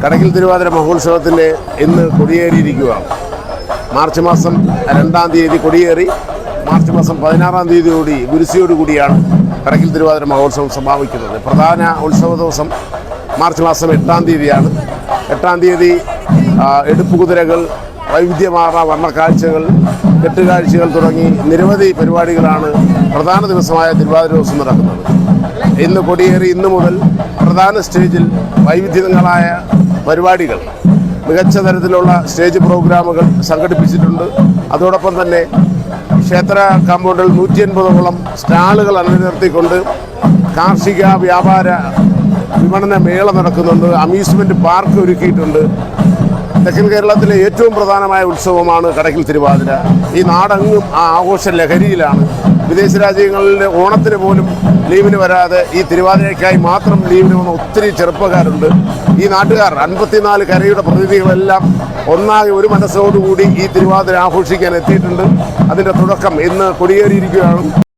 കടയ്ക്കൽ തിരുവാതിര മഹോത്സവത്തിൻ്റെ ഇന്ന് കൊടിയേറിയിരിക്കുകയാണ്. മാർച്ച് മാസം 2-ാം തീയതി കൊടിയേറി മാർച്ച് മാസം 16-ാം തീയതിയോടുകൂടി ഗുരുസിയോടുകൂടിയാണ് കടയ്ക്കൽ തിരുവാതിര മഹോത്സവം സമാപിക്കുന്നത്. പ്രധാന ഉത്സവ ദിവസം മാർച്ച് മാസം 8-ാം തീയതിയാണ്. 8-ാം തീയതി എടുപ്പുകുതിരകൾ, വൈവിധ്യമാർന്ന വർണ്ണക്കാഴ്ചകൾ, കെട്ടുകാഴ്ചകൾ തുടങ്ങി നിരവധി പരിപാടികളാണ് പ്രധാന ദിവസമായ തിരുവാതിര ദിവസം നടക്കുന്നത്. ഇന്ന് കൊടിയേറി ഇന്നു മുതൽ പ്രധാന സ്റ്റേജിൽ വൈവിധ്യങ്ങളായ പരിപാടികൾ, മികച്ച തരത്തിലുള്ള സ്റ്റേജ് പ്രോഗ്രാമുകൾ സംഘടിപ്പിച്ചിട്ടുണ്ട്. അതോടൊപ്പം തന്നെ ക്ഷേത്ര കോമ്പൗണ്ടിൽ 180ഓളം സ്റ്റാളുകൾ അണിനിരത്തിക്കൊണ്ട് കാർഷിക വ്യാപാര വിപണന മേള നടക്കുന്നുണ്ട്. അമ്യൂസ്മെൻറ്റ് പാർക്ക് ഒരുക്കിയിട്ടുണ്ട്. തെക്കൻ കേരളത്തിലെ ഏറ്റവും പ്രധാനമായ ഉത്സവമാണ് കടയ്ക്കൽ തിരുവാതിര. ഈ നാടെങ്ങും ആ ആഘോഷ ലഹരിയിലാണ്. വിദേശ രാജ്യങ്ങളിൽ ഓണത്തിന് പോലും ലീവിന് വരാതെ ഈ തിരുവാതിരയ്ക്കായി മാത്രം ലീവിന് വന്ന ഒത്തിരി ചെറുപ്പക്കാരുണ്ട്. ഈ നാട്ടുകാർ 54 കരയുടെ പ്രതിനിധികളെല്ലാം ഒന്നാകെ ഒരു മനസ്സോടുകൂടി ഈ തിരുവാതിര ആഘോഷിക്കാൻ എത്തിയിട്ടുണ്ട്. അതിൻ്റെ തുടക്കം ഇന്ന് കൊടിയേറിയിരിക്കുകയാണ്.